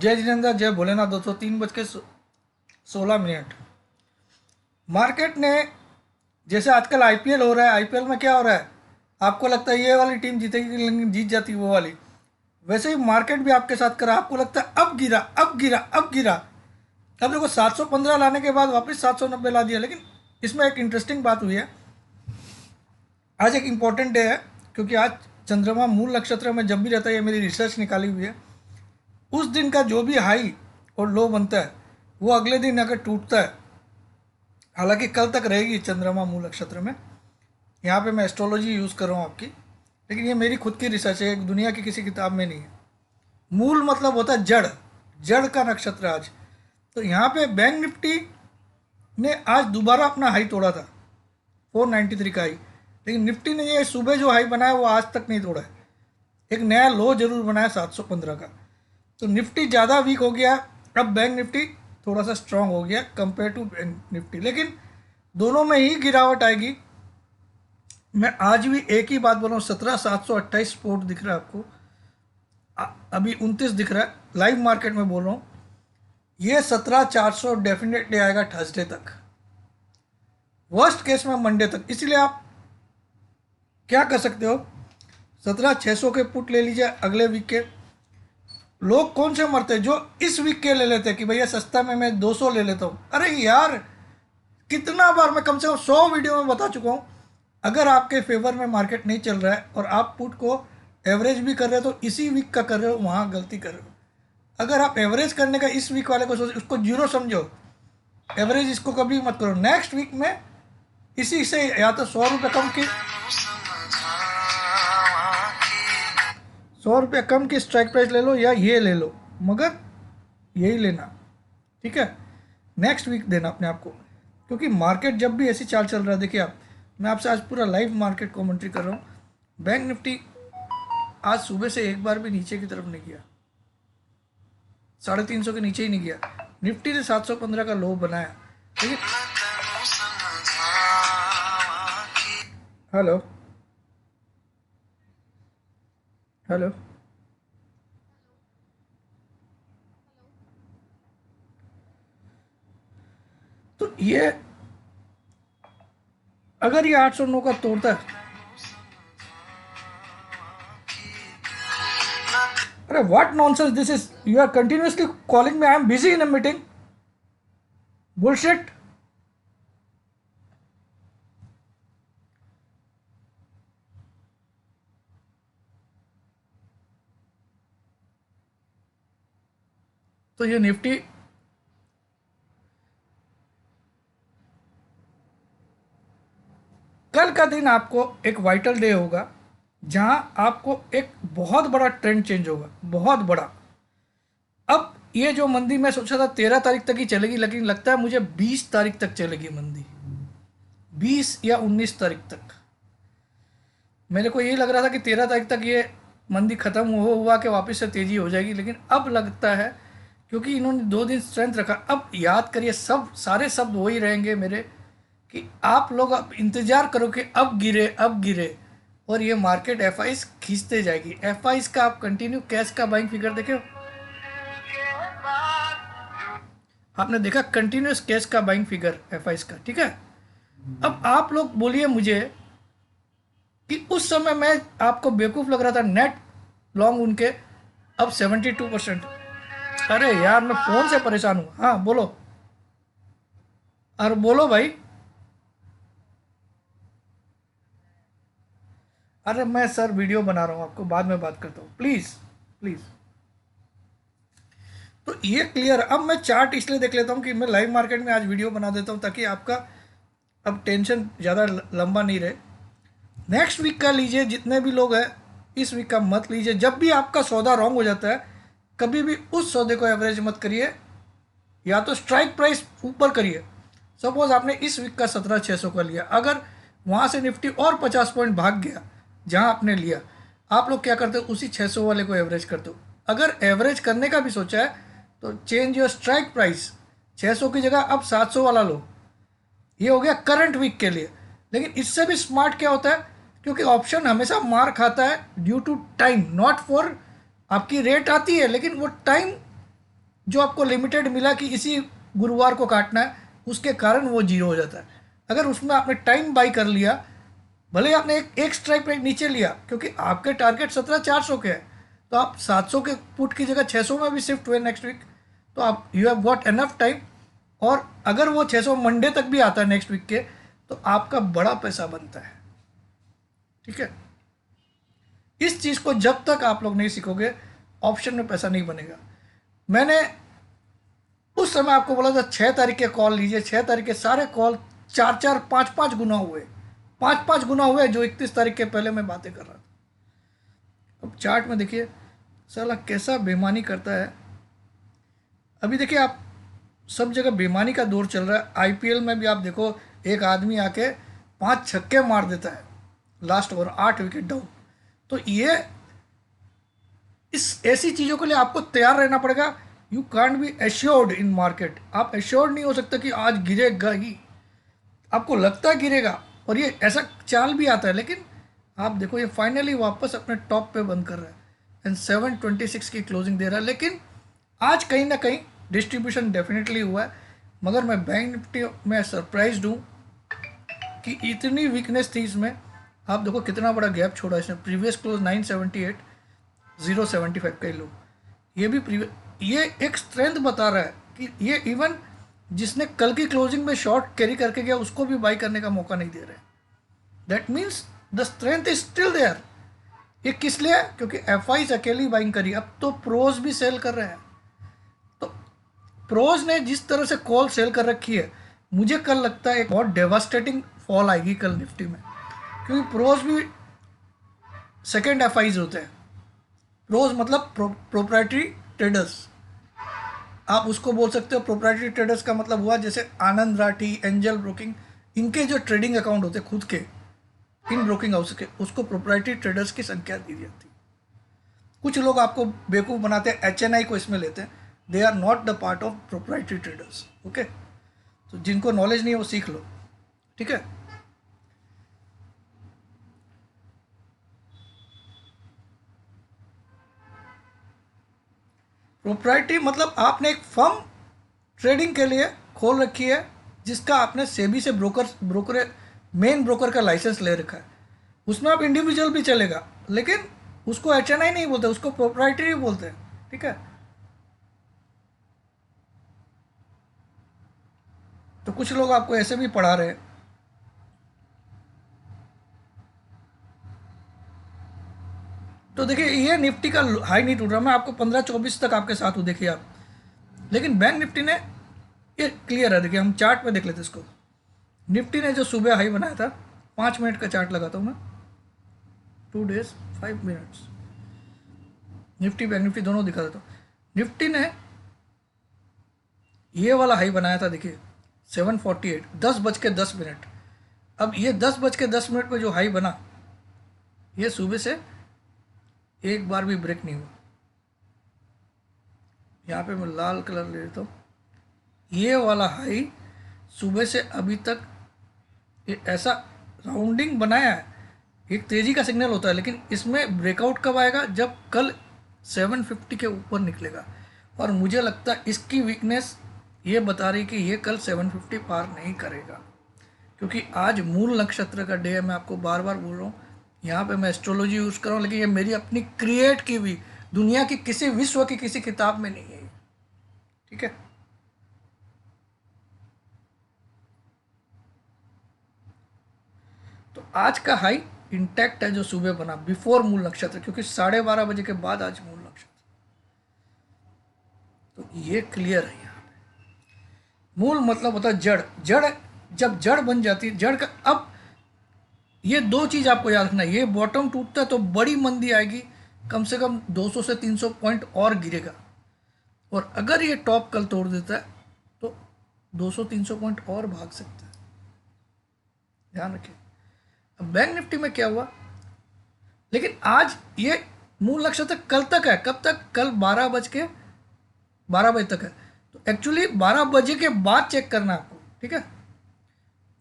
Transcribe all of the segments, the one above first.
जय जिनेन्द्र, जय भोलेनाथ। दोस्तों 3:16 मार्केट ने, जैसे आजकल आईपीएल हो रहा है, आईपीएल में क्या हो रहा है, आपको लगता है ये वाली टीम जीतेगी लेकिन जीत जाती है वो वाली। वैसे ही मार्केट भी आपके साथ करा, आपको लगता है अब गिरा अब गिरा अब गिरा। अब देखो 715 लाने के बाद वापस 790 ला दिया। लेकिन इसमें एक इंटरेस्टिंग बात हुई है। आज एक इम्पॉर्टेंट डे है क्योंकि आज चंद्रमा मूल नक्षत्र में जब भी रहता है, ये मेरी रिसर्च निकाली हुई है, उस दिन का जो भी हाई और लो बनता है वो अगले दिन अगर टूटता है, हालांकि कल तक रहेगी चंद्रमा मूल नक्षत्र में, यहाँ पे मैं एस्ट्रोलॉजी यूज़ कर रहा हूँ आपकी, लेकिन ये मेरी खुद की रिसर्च है, एक दुनिया की किसी किताब में नहीं है। मूल मतलब होता है जड़, जड़ का नक्षत्र आज। तो यहाँ पे बैंक निफ्टी ने आज दोबारा अपना हाई तोड़ा था, 493 का हाई, लेकिन निफ्टी ने ये सुबह जो हाई बनाया वो आज तक नहीं तोड़ा है। एक नया लो जरूर बनाया 715 का। तो निफ्टी ज़्यादा वीक हो गया, अब बैंक निफ्टी थोड़ा सा स्ट्रांग हो गया कंपेयर टू बैंक निफ्टी, लेकिन दोनों में ही गिरावट आएगी। मैं आज भी एक ही बात बोल रहा हूँ, 17,728 स्पोर्ट दिख रहा है आपको, अभी 29 दिख रहा है, लाइव मार्केट में बोल रहा हूँ। ये 17,400 डेफिनेटली आएगा थर्सडे तक, वर्स्ट केस में मंडे तक। इसलिए आप क्या कर सकते हो, 17,600 के पुट ले लीजिए अगले वीक के। लोग कौन से मरते हैं जो इस वीक के ले लेते हैं कि भैया सस्ता में मैं 200 ले लेता हूँ। अरे यार, कितना बार मैं कम से कम 100 वीडियो में बता चुका हूँ, अगर आपके फेवर में मार्केट नहीं चल रहा है और आप पुट को एवरेज भी कर रहे हो तो इसी वीक का कर रहे हो, वहाँ गलती कर रहे हो। अगर आप एवरेज करने का इस वीक वाले को सोच, उसको जीरो समझो, एवरेज इसको कभी मत करो। नेक्स्ट वीक में इसी से या तो 100 रुपये कम की स्ट्राइक प्राइस ले लो या ये ले लो, मगर यही लेना, ठीक है। नेक्स्ट वीक देना अपने आप को, क्योंकि मार्केट जब भी ऐसी चाल चल रहा है, देखिए आप, मैं आपसे आज पूरा लाइव मार्केट कमेंट्री कर रहा हूँ। बैंक निफ्टी आज सुबह से एक बार भी नीचे की तरफ नहीं गया, 350 के नीचे ही नहीं गया। निफ्टी ने 715 का लो बनाया, लेकिन हेलो हेलो तो ये अगर ये 809 का तोड़ता है, अरे what nonsense this is, you are continuously calling me, I am busy in a meeting, bullshit. तो ये निफ्टी कल का दिन आपको एक वाइटल डे होगा जहां आपको एक बहुत बड़ा ट्रेंड चेंज होगा, बहुत बड़ा। अब ये जो मंदी मैं सोचा था 13 तारीख तक ही चलेगी, लेकिन लगता है मुझे 20 तारीख तक चलेगी मंदी, 20 या 19 तारीख तक। मेरे को यही लग रहा था कि 13 तारीख तक ये मंदी खत्म हुआ कि वापस से तेजी हो जाएगी, लेकिन अब लगता है क्योंकि इन्होंने 2 दिन स्ट्रेंथ रखा। अब याद करिए, सब सारे शब्द वही रहेंगे मेरे कि आप लोग अब इंतजार करो कि अब गिरे अब गिरे, और ये मार्केट एफआईज खींचते जाएगी। एफआईज का आप कंटिन्यू कैश का बाइंग फिगर देखे, आपने देखा कंटिन्यूस कैश का बाइंग फिगर एफआईज का, ठीक है। अब आप लोग बोलिए मुझे कि उस समय मैं आपको बेवकूफ लग रहा था, नेट लॉन्ग उनके अब 72%। अरे यार, मैं फोन से परेशान हूँ। हाँ बोलो, और बोलो भाई। अरे मैं सर वीडियो बना रहा हूँ, आपको बाद में बात करता हूँ, प्लीज़ प्लीज़। तो ये क्लियर। अब मैं चार्ट इसलिए देख लेता हूँ कि मैं लाइव मार्केट में आज वीडियो बना देता हूँ ताकि आपका अब टेंशन ज़्यादा लंबा नहीं रहे। नेक्स्ट वीक का लीजिए, जितने भी लोग हैं, इस वीक का मत लीजिए। जब भी आपका सौदा रॉन्ग हो जाता है, कभी भी उस सौदे को एवरेज मत करिए, या तो स्ट्राइक प्राइस ऊपर करिए। सपोज आपने इस वीक का 17,600 का लिया, अगर वहाँ से निफ्टी और 50 पॉइंट भाग गया जहाँ आपने लिया, आप लोग क्या करते हो, उसी 600 वाले को एवरेज करते हो। अगर एवरेज करने का भी सोचा है तो चेंज योर स्ट्राइक प्राइस, 600 की जगह अब 700 वाला लो। ये हो गया करंट वीक के लिए। लेकिन इससे भी स्मार्ट क्या होता है, क्योंकि ऑप्शन हमेशा मार खाता है due to time, not for, आपकी रेट आती है लेकिन वो टाइम जो आपको लिमिटेड मिला कि इसी गुरुवार को काटना है, उसके कारण वो जीरो हो जाता है। अगर उसमें आपने टाइम बाई कर लिया, भले ही आपने एक स्ट्राइक रेट नीचे लिया, क्योंकि आपके टारगेट 17,400 के हैं, तो आप 700 के पुट की जगह 600 में भी शिफ्ट हुए नेक्स्ट वीक, तो आप you have got enough time. और अगर वो 600 मंडे तक भी आता है नेक्स्ट वीक के, तो आपका बड़ा पैसा बनता है। ठीक है, इस चीज़ को जब तक आप लोग नहीं सीखोगे, ऑप्शन में पैसा नहीं बनेगा। मैंने उस समय आपको बोला था 6 तारीख के कॉल लीजिए, 6 तारीख के सारे कॉल 4-4, 5-5 गुना हुए, 5-5 गुना हुए, जो 31 तारीख के पहले मैं बातें कर रहा था। अब चार्ट में देखिए साला कैसा बेईमानी करता है। अभी देखिए आप, सब जगह बेईमानी का दौर चल रहा है। आईपीएल में भी आप देखो, एक आदमी आके 5 छक्के मार देता है लास्ट ओवर, 8 विकेट डाउन। तो ये इस ऐसी चीज़ों के लिए आपको तैयार रहना पड़ेगा। You can't be assured in market. आप एश्योर्ड नहीं हो सकता कि आज गिरेगा ही, आपको लगता है गिरेगा, और ये ऐसा चाल भी आता है, लेकिन आप देखो ये फाइनली वापस अपने टॉप पे बंद कर रहा है एंड 726 की क्लोजिंग दे रहा है। लेकिन आज कहीं ना कहीं डिस्ट्रीब्यूशन डेफिनेटली हुआ है, मगर मैं बैंक निफ्टी में सरप्राइज्ड हूँ कि इतनी वीकनेस थी इसमें। आप देखो कितना बड़ा गैप छोड़ा इसने, प्रीवियस क्लोज 978, 075 का ही लो। ये भी ये एक स्ट्रेंथ बता रहा है कि ये इवन जिसने कल की क्लोजिंग में शॉर्ट कैरी करके गया, उसको भी बाई करने का मौका नहीं दे रहे। That means the strength is still there. ये किस लिए? क्योंकि एफ आईज अकेली बाइंग करी, अब तो प्रोज भी सेल कर रहे हैं। तो प्रोज ने जिस तरह से कॉल सेल कर रखी है, मुझे कल लगता है एक बहुत डेवास्टेटिंग फॉल आएगी कल निफ्टी में, क्योंकि प्रोज भी सेकेंड एफ आईज होते हैं। प्रोज मतलब प्रोप्राइटरी ट्रेडर्स, आप उसको बोल सकते हो। प्रोप्राइटरी ट्रेडर्स का मतलब हुआ जैसे आनंद राठी, एंजल ब्रोकिंग, इनके जो ट्रेडिंग अकाउंट होते खुद के इन ब्रोकिंग हाउस के, उसको प्रोप्राइटरी ट्रेडर्स की संख्या दी जाती है। कुछ लोग आपको बेवकूफ़ बनाते हैं, एचएनआई को इसमें लेते हैं। They are not the part of proprietary traders. Okay, तो जिनको नॉलेज नहीं है वो सीख लो। ठीक है, प्रोप्राइटरी मतलब आपने एक फर्म ट्रेडिंग के लिए खोल रखी है, जिसका आपने सेबी से ब्रोकर मेन ब्रोकर का लाइसेंस ले रखा है। उसमें आप इंडिविजुअल भी चलेगा, लेकिन उसको एचएनआई नहीं बोलते, उसको प्रोप्राइटरी बोलते हैं। ठीक है, तो कुछ लोग आपको ऐसे भी पढ़ा रहे हैं। तो देखिए ये निफ्टी का हाई नहीं टूट रहा, मैं आपको 15-24 तक आपके साथ हूँ, देखिए आप। लेकिन बैंक निफ्टी ने, ये क्लियर है, देखिए हम चार्ट में देख लेते इसको। निफ्टी ने जो सुबह हाई बनाया था, 5 मिनट का चार्ट लगाता हूँ मैं, 2 days 5 minutes, Nifty bank Nifty दोनों दिखा देता हूँ। निफ्टी ने ये वाला हाई बनाया था, देखिए 748, 10:10। अब ये 10:10 पर जो हाई बना, ये सुबह से एक बार भी ब्रेक नहीं हुआ। यहाँ पे मैं लाल कलर ले लेता हूँ। ये वाला हाई सुबह से अभी तक ये ऐसा राउंडिंग बनाया है, एक तेज़ी का सिग्नल होता है, लेकिन इसमें ब्रेकआउट कब आएगा? जब कल 750 के ऊपर निकलेगा। और मुझे लगता है इसकी वीकनेस ये बता रही कि ये कल 750 पार नहीं करेगा, क्योंकि आज मूल नक्षत्र का डे है। मैं आपको बार बार बोल रहा हूँ, यहाँ पे मैं एस्ट्रोलॉजी यूज़ कर रहा हूँ, लेकिन ये मेरी अपनी क्रिएट की हुई, दुनिया की किसी विश्व की किसी किताब में नहीं है। ठीक है, तो आज का हाई इंटैक्ट है जो सुबह बना बिफोर मूल नक्षत्र, क्योंकि 12:30 बजे के बाद आज मूल नक्षत्र। तो ये क्लियर है। यहाँ पे मूल मतलब होता है जड़। जड़ जब जड़ बन जाती है, जड़ का, अब ये दो चीज़ आपको याद रखना है। ये बॉटम टूटता है तो बड़ी मंदी आएगी, कम से कम 200 से 300 पॉइंट और गिरेगा। और अगर ये टॉप कल तोड़ देता है तो 200-300 पॉइंट और भाग सकता है, ध्यान रखिए। अब बैंक निफ्टी में क्या हुआ, लेकिन आज ये मूल नक्षत्र कल तक है। कब तक? कल 12 बजे तक है। तो एक्चुअली 12 बजे के बाद चेक करना है आपको। ठीक है,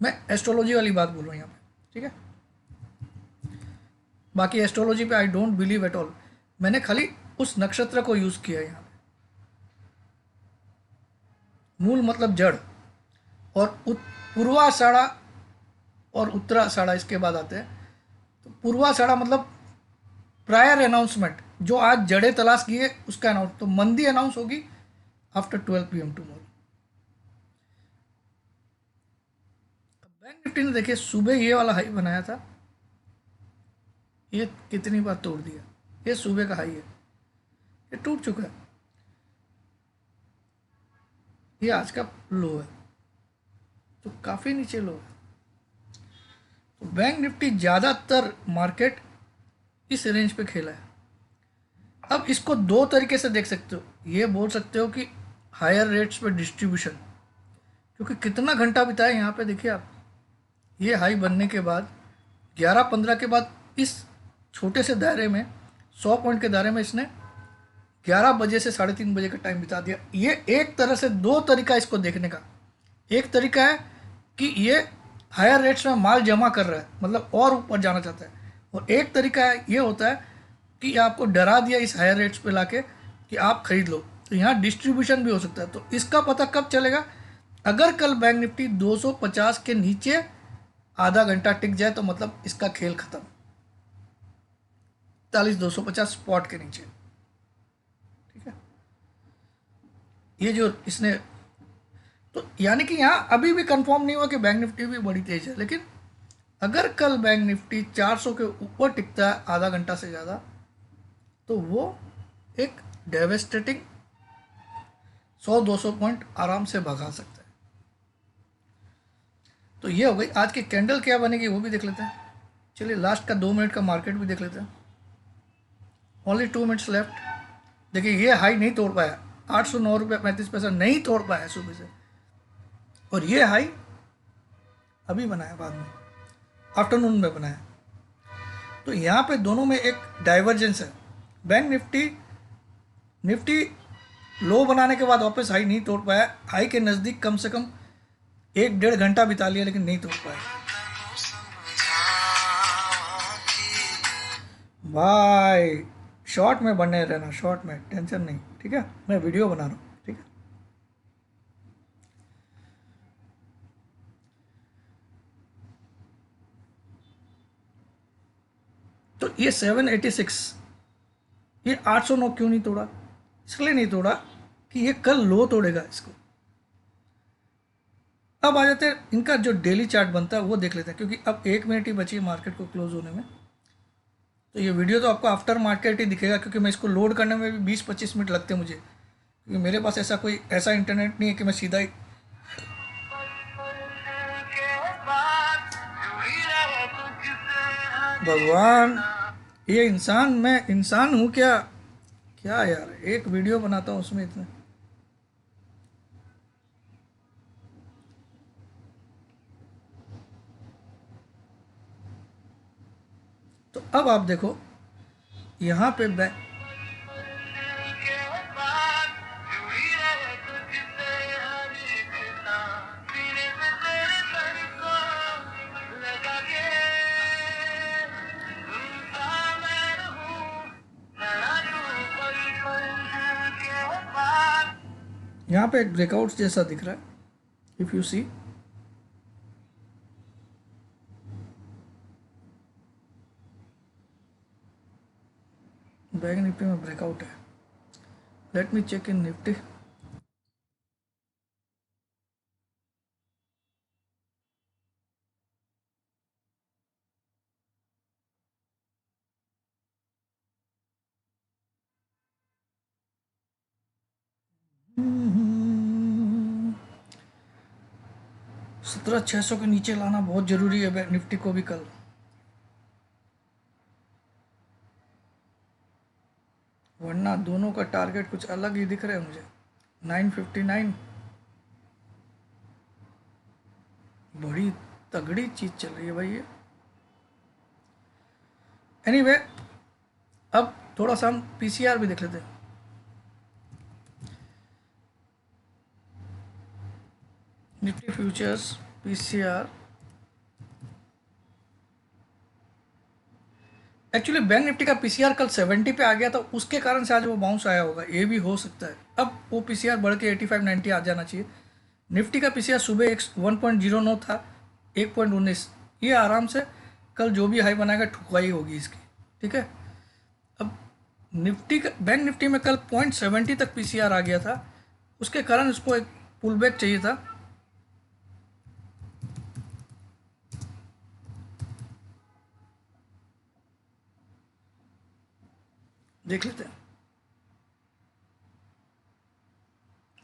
मैं एस्ट्रोलॉजी वाली बात बोल रहा हूँ यहाँ पे। ठीक है, बाकी एस्ट्रोलॉजी पे I don't believe at all. मैंने खाली उस नक्षत्र को यूज़ किया है यहाँ पे। मूल मतलब जड़, और पूर्वाषाढ़ा और उत्तराषाढ़ा इसके बाद आते हैं। तो पूर्वाषाढ़ा मतलब प्रायर अनाउंसमेंट, जो आज जड़े तलाश किए उसका अनाउंस, तो मंदी अनाउंस होगी after 12 PM tomorrow. Bank Nifty ने देखिए सुबह ये वाला हाई बनाया था, ये कितनी बार तोड़ दिया, ये सुबह का हाई है, ये टूट चुका है, ये आज का लो है, तो काफ़ी नीचे लो है। तो बैंक निफ्टी ज़्यादातर मार्केट इस रेंज पे खेला है। अब इसको दो तरीके से देख सकते हो, ये बोल सकते हो कि हायर रेट्स पे डिस्ट्रीब्यूशन, क्योंकि कितना घंटा बिताया यहाँ पे देखिए आप, ये हाई बनने के बाद 11-15 के बाद इस छोटे से दायरे में 100 पॉइंट के दायरे में इसने 11 बजे से 3:30 बजे का टाइम बिता दिया। ये एक तरह से दो तरीका इसको देखने का, एक तरीका है कि ये हायर रेट्स में माल जमा कर रहा है, मतलब और ऊपर जाना चाहता है, और एक तरीका है ये होता है कि आपको डरा दिया इस हायर रेट्स पे लाके कि आप खरीद लो, तो यहाँ डिस्ट्रीब्यूशन भी हो सकता है। तो इसका पता कब चलेगा, अगर कल बैंक निफ्टी 250 के नीचे आधा घंटा टिक जाए तो मतलब इसका खेल खत्म, 4250 स्पॉट के नीचे, ठीक है। ये जो इसने, तो यानी कि यहाँ अभी भी कंफर्म नहीं हुआ कि बैंक निफ्टी भी बड़ी तेज है, लेकिन अगर कल बैंक निफ्टी 400 के ऊपर टिकता है आधा घंटा से ज़्यादा, तो वो एक डेवेस्टेटिंग 100-200 पॉइंट आराम से भगा सकता है। तो ये हो गई आज की कैंडल, क्या बनेगी वो भी देख लेते हैं। चलिए लास्ट का 2 मिनट का मार्केट भी देख लेते हैं, ओनली 2 मिनट्स लेफ्ट। देखिए ये हाई नहीं तोड़ पाया, 809.35 रुपये नहीं तोड़ पाया सुबह से, और ये हाई अभी बनाया बाद में, आफ्टरनून में बनाया। तो यहाँ पे दोनों में एक डाइवर्जेंस है। बैंक निफ्टी लो बनाने के बाद वापस हाई नहीं तोड़ पाया, हाई के नज़दीक कम से कम 1-1.5 घंटा बिता लिया, लेकिन नहीं तोड़ पाया। भाई शॉर्ट में बने रहना, शॉर्ट में टेंशन नहीं, ठीक है, मैं वीडियो बना रहा हूँ, ठीक है। तो ये 786, ये 809 क्यों नहीं तोड़ा, इसलिए नहीं तोड़ा कि ये कल लो तोड़ेगा इसको। अब आ जाते हैं इनका जो डेली चार्ट बनता है वो देख लेते हैं, क्योंकि अब 1 मिनट ही बची है मार्केट को क्लोज होने में। तो ये वीडियो तो आपको आफ्टर मार्केट ही दिखेगा, क्योंकि मैं इसको लोड करने में भी 20-25 मिनट लगते हैं मुझे, क्योंकि मेरे पास ऐसा इंटरनेट नहीं है कि मैं सीधा ही भगवान, ये इंसान, मैं इंसान हूँ क्या, क्या यार, एक वीडियो बनाता हूँ उसमें इतना। तो अब आप देखो यहाँ पे यहाँ पे एक ब्रेकआउट जैसा दिख रहा है, if you see, bank Nifty में ब्रेकआउट है। Let me check in Nifty. सत्रह 600 के नीचे लाना बहुत जरूरी है बैंक निफ्टी को भी कल, वरना दोनों का टारगेट कुछ अलग ही दिख रहा है मुझे। 959 बड़ी तगड़ी चीज चल रही है भाई ये। एनीवे अब थोड़ा सा हम पीसीआर भी देख लेते हैं। Nifty futures PCR, actually bank Nifty का पीसीआर कल 70 पे आ गया था, उसके कारण से आज वो बाउंस आया होगा, ये भी हो सकता है। अब वो पीसीआर बढ़ के 85-90 आ जाना चाहिए, निफ्टी का पीसीआर सुबह 1.09 था, 1.19। ये आराम से कल जो भी हाई बनाएगा ठुकवाई होगी इसकी, ठीक है। अब निफ्टी का, बैंक निफ्टी में कल 0.70 तक पीसीआर आ गया था, उसके कारण इसको एक पुल बैक चाहिए था। देख लेते हैं।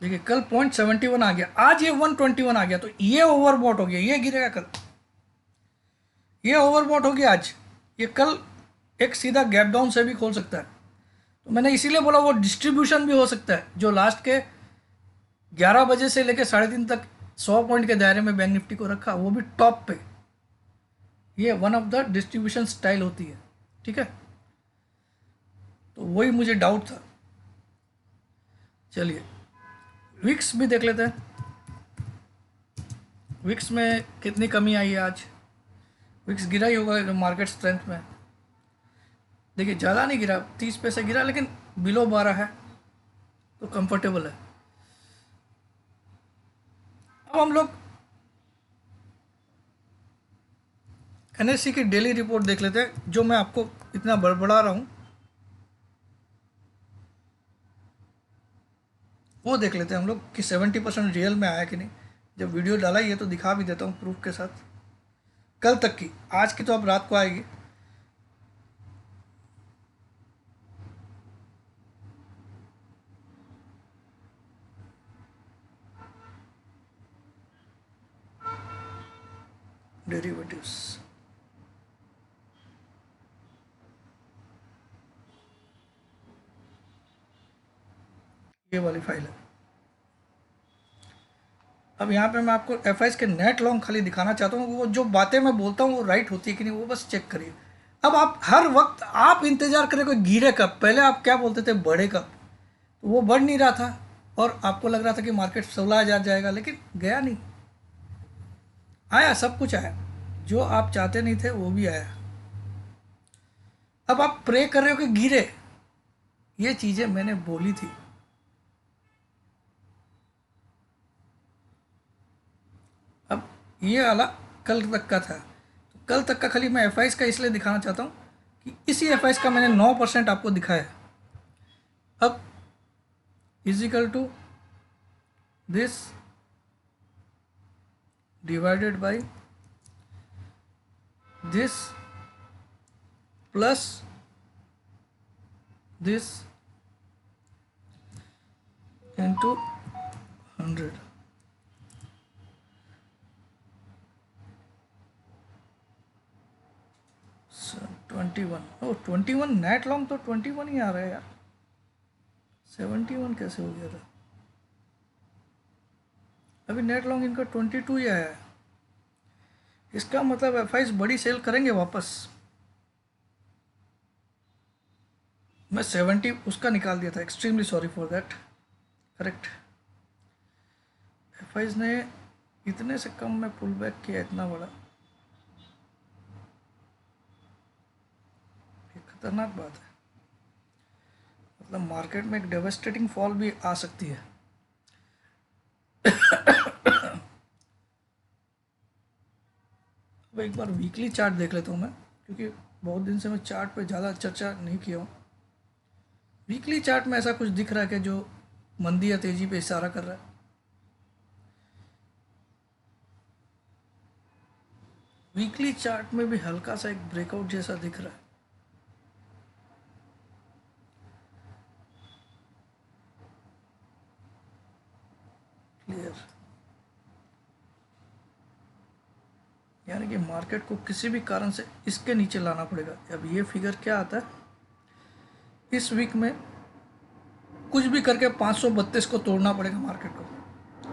देखिए कल 0.71 आ गया, आज ये 121 आ गया, तो ये ओवरबॉट हो गया, ये गिरेगा कल, ये ओवरबॉट हो गया आज। ये कल एक सीधा गैप डाउन से भी खोल सकता है। तो मैंने इसीलिए बोला वो डिस्ट्रीब्यूशन भी हो सकता है, जो लास्ट के 11 बजे से लेकर 3:30 तक 100 पॉइंट के दायरे में बैंक निफ्टी को रखा, वो भी टॉप पे। ये one of the distribution style होती है, ठीक है। तो वही मुझे डाउट था। चलिए विक्स भी देख लेते हैं, विक्स में कितनी कमी आई है आज। विक्स गिरा ही होगा मार्केट स्ट्रेंथ में। देखिए ज़्यादा नहीं गिरा, 30 पैसे गिरा, लेकिन बिलो 12 है तो कंफर्टेबल है। अब हम लोग एनएससी की डेली रिपोर्ट देख लेते हैं, जो मैं आपको इतना बड़बड़ा रहा हूँ वो देख लेते हैं हम लोग कि 70% रियल में आया कि नहीं। जब वीडियो डाला ही है तो दिखा भी देता हूँ प्रूफ के साथ। कल तक की, आज की तो अब रात को आएगी। डेरिवेटिव्स, ये वाली फाइल है। अब यहाँ पे मैं आपको एफआईएस के नेट लॉन्ग खाली दिखाना चाहता हूँ, वो जो बातें मैं बोलता हूँ वो राइट होती है कि नहीं वो बस चेक करिए। अब आप हर वक्त आप इंतजार करें कोई गिरे कब। पहले आप क्या बोलते थे, बढ़े कब, तो वो बढ़ नहीं रहा था और आपको लग रहा था कि मार्केट 16,000 जाएगा, लेकिन गया नहीं, आया, सब कुछ आया, जो आप चाहते नहीं थे वो भी आया। अब आप प्रे कर रहे हो कि गिरे, ये चीज़ें मैंने बोली थी। अब ये वाला कल तक का था, तो कल तक का खाली मैं एफआईएस का इसलिए दिखाना चाहता हूँ कि इसी एफआईएस का मैंने 9% आपको दिखाया। अब equal to this divided by this plus this into 100। So, 21, ओ 21 नेट लॉन्ग तो 21 ही आ रहा है यार, 71 कैसे हो गया था। अभी नेट लॉन्ग इनका 22 ही आया है, इसका मतलब एफआईएस बड़ी सेल करेंगे वापस। मैं 70 उसका निकाल दिया था, extremely sorry for that. Correct, FIS ने इतने से कम में पुल बैक किया, इतना बड़ा, ये खतरनाक बात है। मतलब मार्केट में एक डेवास्टेटिंग फॉल भी आ सकती है। अब एक बार वीकली चार्ट देख लेता हूँ मैं, क्योंकि बहुत दिन से मैं चार्ट पे ज़्यादा चर्चा नहीं किया हूँ। वीकली चार्ट में ऐसा कुछ दिख रहा है कि जो मंदी या तेज़ी पे इशारा कर रहा है। वीकली चार्ट में भी हल्का सा एक ब्रेकआउट जैसा दिख रहा है। क्लियर, यानी कि मार्केट को किसी भी कारण से इसके नीचे लाना पड़ेगा। अब ये फिगर क्या आता है, इस वीक में कुछ भी करके 532 को तोड़ना पड़ेगा मार्केट को,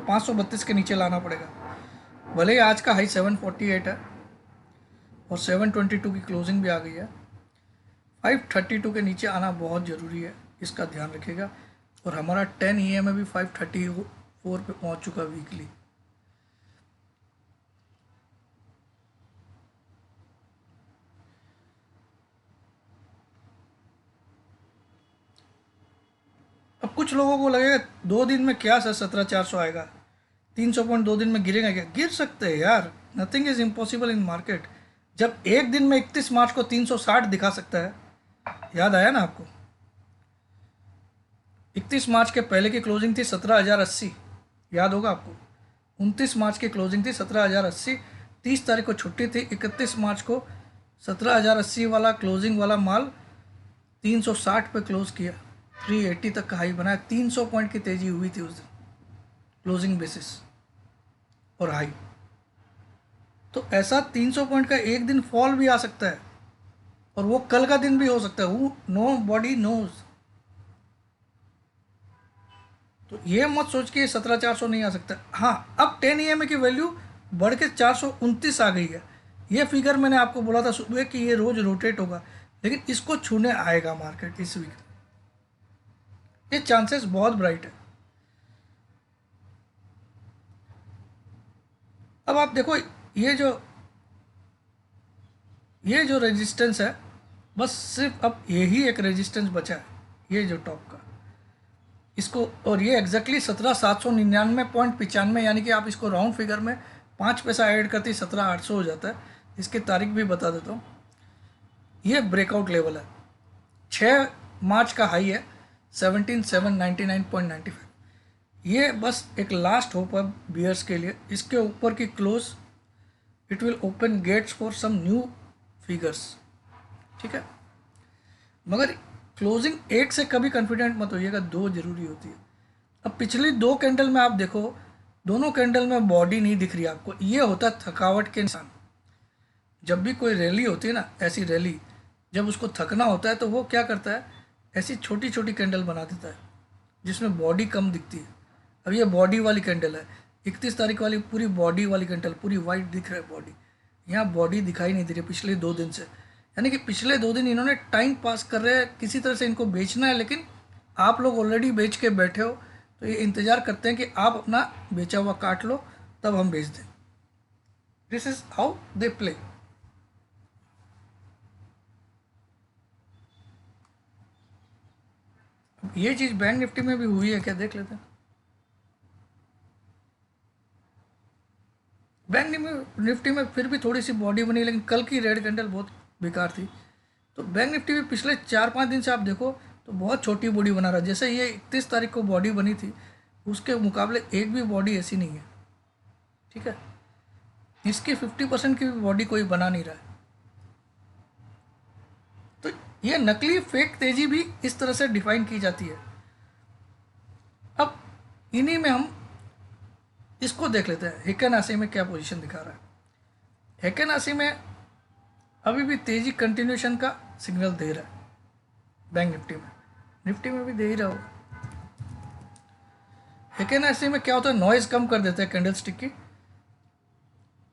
532 के नीचे लाना पड़ेगा। भले ही आज का हाई 748 है और 722 की क्लोजिंग भी आ गई है, 532 के नीचे आना बहुत ज़रूरी है, इसका ध्यान रखिएगा। और हमारा 10 EM में भी 534 पे पहुंच चुका वीकली। अब कुछ लोगों को लगेगा 2 दिन में क्या सर 17,400 आएगा, 300 पॉइंट 2 दिन में गिरेगा क्या? गिर सकते हैं यार, nothing is impossible in market. जब एक दिन में 31 मार्च को 360 दिखा सकता है, याद आया ना आपको? 31 मार्च के पहले की क्लोजिंग थी 17,080, याद होगा आपको। 29 मार्च की क्लोजिंग थी 17,080, 30 तारीख को छुट्टी थी, 31 मार्च को 17,080 वाला क्लोजिंग वाला माल 360 पे क्लोज किया, 380 तक का हाई बनाया, 300 पॉइंट की तेजी हुई थी उस दिन क्लोजिंग बेसिस और हाई। तो ऐसा 300 पॉइंट का एक दिन फॉल भी आ सकता है, और वो कल का दिन भी हो सकता है, वो नो बॉडी नोज। तो ये मत सोच के 17,400 नहीं आ सकता। हाँ, अब 10 EMA की वैल्यू बढ़ के 429 आ गई है। ये फिगर मैंने आपको बोला था सुबह कि ये रोज रोटेट होगा, लेकिन इसको छूने आएगा मार्केट इस वीक, ये चांसेस बहुत ब्राइट है। अब आप देखो, ये जो रेजिस्टेंस है, बस सिर्फ अब यही एक रेजिस्टेंस बचा है, ये जो टॉप का, इसको, और ये एग्जैक्टली 17,799.95, यानी कि आप इसको राउंड फिगर में 5 पैसा ऐड करते ही 17,800 हो जाता है। इसकी तारीख भी बता देता हूँ। ये ब्रेकआउट लेवल है, 6 मार्च का हाई है 17,799.95। ये बस एक लास्ट होप है बियर्स के लिए, इसके ऊपर की close it will open gates for some new figures, ठीक है। मगर क्लोजिंग एक से कभी कॉन्फिडेंट मत होइएगा, दो जरूरी होती है। अब पिछली दो कैंडल में आप देखो, दोनों कैंडल में बॉडी नहीं दिख रही आपको, ये होता है थकावट के निशान। जब भी कोई रैली होती है ना, ऐसी रैली, जब उसको थकना होता है तो वो क्या करता है, ऐसी छोटी छोटी कैंडल बना देता है जिसमें बॉडी कम दिखती है। अब ये बॉडी वाली कैंडल है, 31 तारीख वाली पूरी बॉडी वाली कैंडल, पूरी वाइट दिख रहा है बॉडी, यहाँ बॉडी दिखाई नहीं दे रही पिछले 2 दिन से। यानी कि पिछले 2 दिन इन्होंने टाइम पास कर रहे हैं, किसी तरह से इनको बेचना है, लेकिन आप लोग ऑलरेडी बेच के बैठे हो, तो ये इंतज़ार करते हैं कि आप अपना बेचा हुआ काट लो तब हम बेच दें। This is how they play. ये चीज़ बैंक निफ्टी में भी हुई है क्या, देख लेते हैं। बैंक निफ्टी में फिर भी थोड़ी सी बॉडी बनी, लेकिन कल की रेड कैंडल बहुत बेकार थी। तो बैंक निफ्टी भी पिछले 4-5 दिन से आप देखो तो बहुत छोटी बॉडी बना रहा है। जैसे ये 31 तारीख को बॉडी बनी थी, उसके मुकाबले एक भी बॉडी ऐसी नहीं है, ठीक है। इसकी 50% की भी बॉडी कोई बना नहीं रहा है। तो ये नकली फेक तेजी भी इस तरह से डिफाइन की जाती है। अब इन्हीं में हम इसको देख लेते हैं, हेकन आशी में क्या पोजीशन दिखा रहा है। हेकन आशी में अभी भी तेजी कंटिन्यूशन का सिग्नल दे रहा है, बैंक निफ्टी में भी दे ही रहा हो। हेकन आशी में क्या होता है, नॉइज कम कर देता है कैंडल स्टिक की,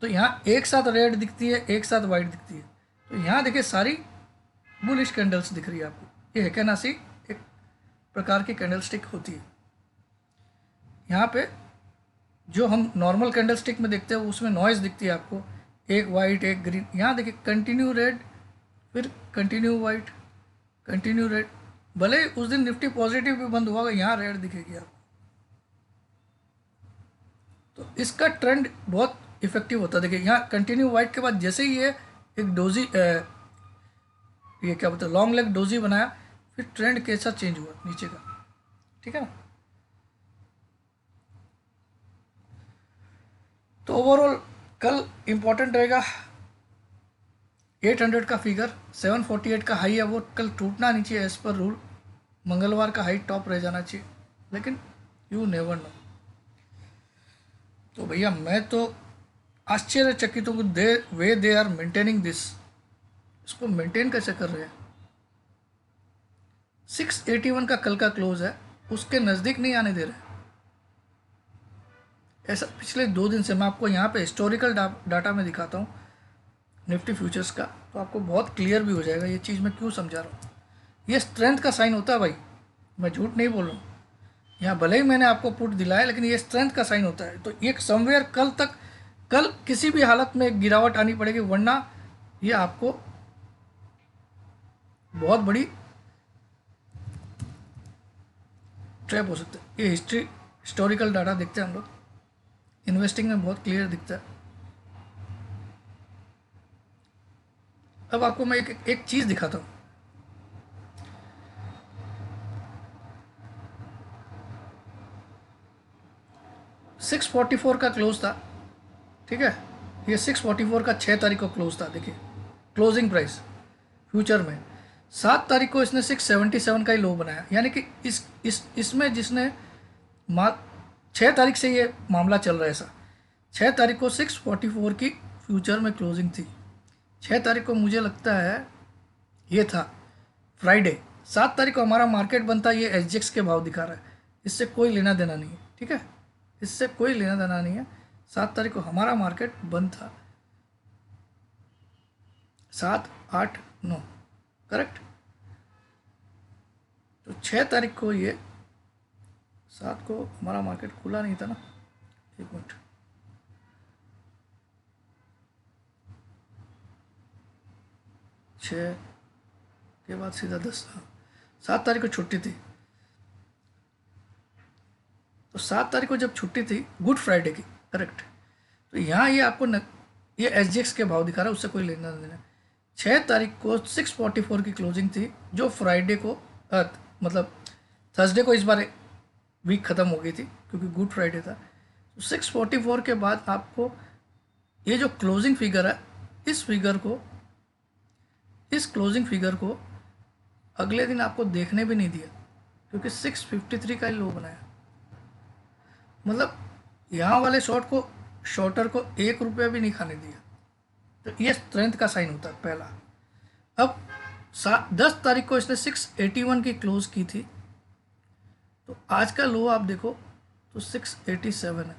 तो यहाँ एक साथ रेड दिखती है, एक साथ वाइट दिखती है। तो यहाँ देखिए सारी बुलिश कैंडल्स दिख रही है आपको। ये हेकन आशी एक प्रकार की कैंडल स्टिक होती है। यहाँ पे जो हम नॉर्मल कैंडल स्टिक में देखते हैं उसमें नॉइज दिखती है आपको, एक वाइट एक ग्रीन। यहाँ देखिए कंटिन्यू रेड, फिर कंटिन्यू वाइट, कंटिन्यू रेड। भले उस दिन निफ्टी पॉजिटिव भी बंद हुआ, यहाँ रेड दिखेगी आपको। तो इसका ट्रेंड बहुत इफेक्टिव होता है। देखिए यहाँ कंटिन्यू वाइट के बाद जैसे ही ये एक डोजी ये क्या बोलते हैं, लॉन्ग लेग डोजी बनाया, फिर ट्रेंड कैसा चेंज हुआ नीचे का, ठीक है ना। तो ओवरऑल कल इम्पोर्टेंट रहेगा 800 का फिगर, 748 का हाई है वो कल टूटना नहीं चाहिए एज पर रूल। मंगलवार का हाई टॉप रह जाना चाहिए, लेकिन यू नेवर नो। तो भैया मैं तो आश्चर्यचकित हूँ दे आर मेंटेनिंग दिस, इसको मेंटेन कैसे कर रहे हैं। 681 का कल का क्लोज है, उसके नज़दीक नहीं आने दे रहे। ऐसा पिछले 2 दिन से मैं आपको यहाँ पे हिस्टोरिकल डाटा में दिखाता हूँ निफ्टी फ्यूचर्स का, तो आपको बहुत क्लियर भी हो जाएगा ये चीज़ मैं क्यों समझा रहा हूँ। ये स्ट्रेंथ का साइन होता है भाई, मैं झूठ नहीं बोल रहा हूँ। यहाँ भले ही मैंने आपको पुट दिलाया, लेकिन ये स्ट्रेंथ का साइन होता है। तो एक समवेयर कल किसी भी हालत में गिरावट आनी पड़ेगी, वरना ये आपको बहुत बड़ी ट्रैप हो सकता है। ये हिस्टोरिकल डाटा देखते हैं हम लोग। इन्वेस्टिंग में बहुत क्लियर दिखता है। अब आपको मैं एक चीज़ दिखाता हूँ। सिक्स फोर्टी फोर का क्लोज था, ठीक है। ये 644 का 6 तारीख को क्लोज था। देखिए क्लोजिंग प्राइस फ्यूचर में 7 तारीख को इसने 677 का ही लो बनाया। यानी कि इसमें जिसने मा 6 तारीख से ये मामला चल रहा है ऐसा। 6 तारीख को 644 की फ्यूचर में क्लोजिंग थी। 6 तारीख को मुझे लगता है ये था फ्राइडे। 7 तारीख को हमारा मार्केट बनता है, ये एसजीएक्स के भाव दिखा रहा है। इससे कोई लेना देना नहीं है, ठीक है, इससे कोई लेना देना नहीं है। 7 तारीख को हमारा मार्केट बंद था 7, 8, 9, करेक्ट। तो 6 तारीख को ये 7 को हमारा मार्केट खुला नहीं था ना, एक मिनट, छः के बाद सीधा 10, 7 तारीख को छुट्टी थी। तो 7 तारीख को जब छुट्टी थी गुड फ्राइडे की, करेक्ट, तो यहाँ ये आपको ये एसजीएक्स के भाव दिखा रहा है, उससे कोई लेना देना। 6 तारीख को 644 की क्लोजिंग थी, जो फ्राइडे को मतलब थर्सडे को इस बार वीक ख़त्म हो गई थी क्योंकि गुड फ्राइडे था। तो 644 के बाद आपको ये जो क्लोजिंग फिगर है, इस क्लोजिंग फिगर को अगले दिन आपको देखने भी नहीं दिया क्योंकि 653 का ही लो बनाया। मतलब यहाँ वाले शॉर्टर को 1 रुपया भी नहीं खाने दिया। तो ये स्ट्रेंथ का साइन होता है पहला। अब 10 तारीख को इसने 681 की क्लोज की थी, तो आज का लो आप देखो तो 687 है।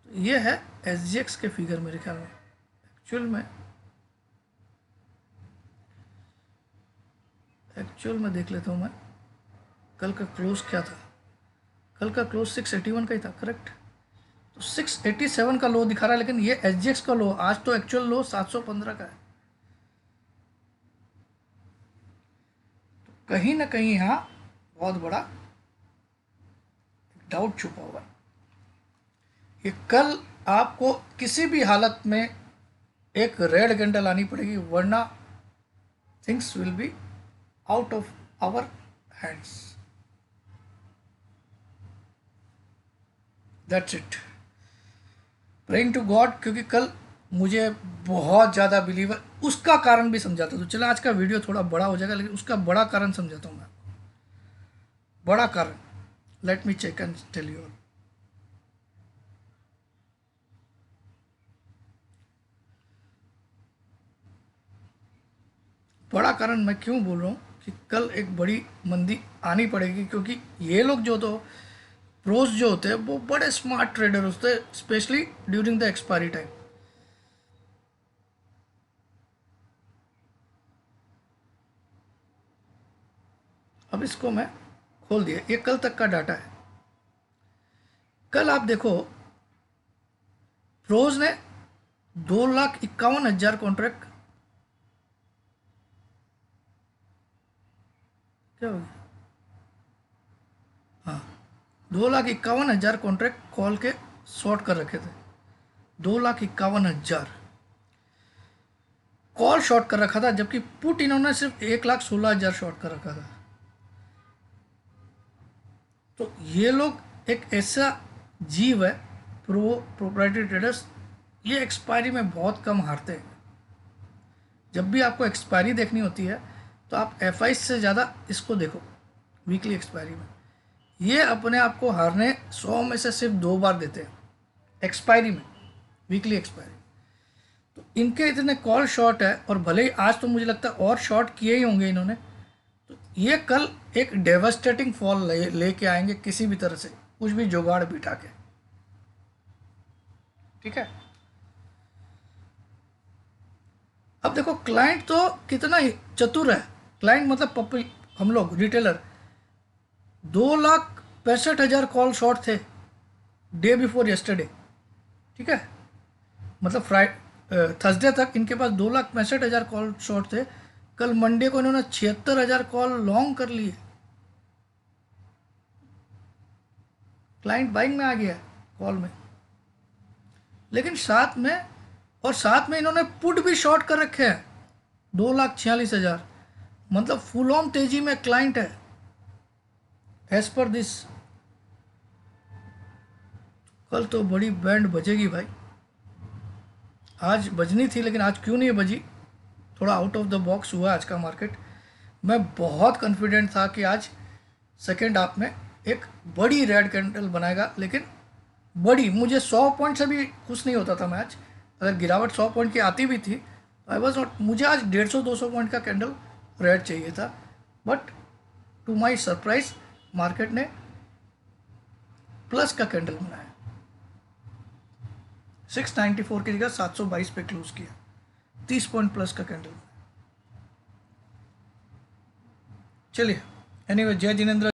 तो ये है एसजीएक्स के फिगर मेरे ख्याल में। एक्चुअल में देख लेता हूँ मैं कल का क्लोज क्या था। कल का क्लोज 681 का ही था, करेक्ट। तो 687 का लो दिखा रहा है, लेकिन ये एसजीएक्स का लो, आज तो एक्चुअल लो 715 का है। तो कहीं ना कहीं यहाँ बहुत बड़ा डाउट छुपा हुआ है। ये कल आपको किसी भी हालत में एक रेड कैंडल आनी पड़ेगी, वरना things will be out of our hands. That's it, praying to God, क्योंकि कल मुझे बहुत ज़्यादा बिलीव है। उसका कारण भी समझाता हूँ। तो चलो आज का वीडियो थोड़ा बड़ा हो जाएगा, लेकिन उसका बड़ा कारण समझाता हूँ मैं। बड़ा कारण, let me check and tell you. बड़ा कारण मैं क्यों बोल रहा हूँ कि कल एक बड़ी मंदी आनी पड़ेगी, क्योंकि ये लोग जो तो प्रोस जो होते हैं वो बड़े स्मार्ट ट्रेडर होते हैं, specially during the expiry time. अब इसको मैं खोल दिया, ये कल तक का डाटा है। कल आप देखो प्रोज ने 2,51,000 कॉन्ट्रैक्ट, क्या हो गया, हाँ, 2,51,000 कॉन्ट्रैक्ट कॉल के शॉर्ट कर रखे थे। 2,51,000 कॉल शॉर्ट कर रखा था, जबकि पुट इन्होंने सिर्फ 1,16,000 शॉर्ट कर रखा था। तो ये लोग एक ऐसा जीव है, प्रोप्राइटरी ट्रेडर्स, ये एक्सपायरी में बहुत कम हारते हैं। जब भी आपको एक्सपायरी देखनी होती है तो आप एफआई से ज़्यादा इसको देखो, वीकली एक्सपायरी में ये अपने आप को हारने 100 में से सिर्फ 2 बार देते हैं एक्सपायरी में, वीकली एक्सपायरी। तो इनके इतने कॉल शॉर्ट है, और भले ही आज तो मुझे लगता है और शॉर्ट किए ही होंगे इन्होंने, तो ये कल एक डेवास्टेटिंग फॉल लेके आएंगे किसी भी तरह से, कुछ भी जुगाड़ बिठा के, ठीक है। अब देखो क्लाइंट तो कितना ही चतुर है, क्लाइंट मतलब हम लोग रिटेलर 2,65,000 कॉल शॉर्ट थे डे बिफोर यस्टरडे, ठीक है। मतलब थर्सडे तक इनके पास 2,65,000 कॉल शॉर्ट थे। कल मंडे को इन्होंने 76,000 कॉल लॉन्ग कर लिए। क्लाइंट बाइंग में आ गया कॉल में। लेकिन साथ में इन्होंने पुट भी शॉर्ट कर रखे हैं 2,46,000, मतलब फुल ऑन तेजी में क्लाइंट है एज पर दिस। कल तो बड़ी बैंड बजेगी भाई, आज बजनी थी लेकिन आज क्यों नहीं बजी, थोड़ा आउट ऑफ द बॉक्स हुआ आज का मार्केट। मैं बहुत कॉन्फिडेंट था कि आज सेकेंड हाफ में एक बड़ी रेड कैंडल बनाएगा, लेकिन बड़ी, मुझे 100 पॉइंट से भी खुश नहीं होता था मैच, अगर गिरावट 100 पॉइंट की आती भी थी आई वॉज नॉट, मुझे आज 150-200 पॉइंट का कैंडल रेड चाहिए था। But to my surprise market ने प्लस का कैंडल बनाया, 694 की जगह 722 पे क्लोज किया, 30 पॉइंट प्लस का कैंडल। चलिए एनीवे, जय जिनेंद्र।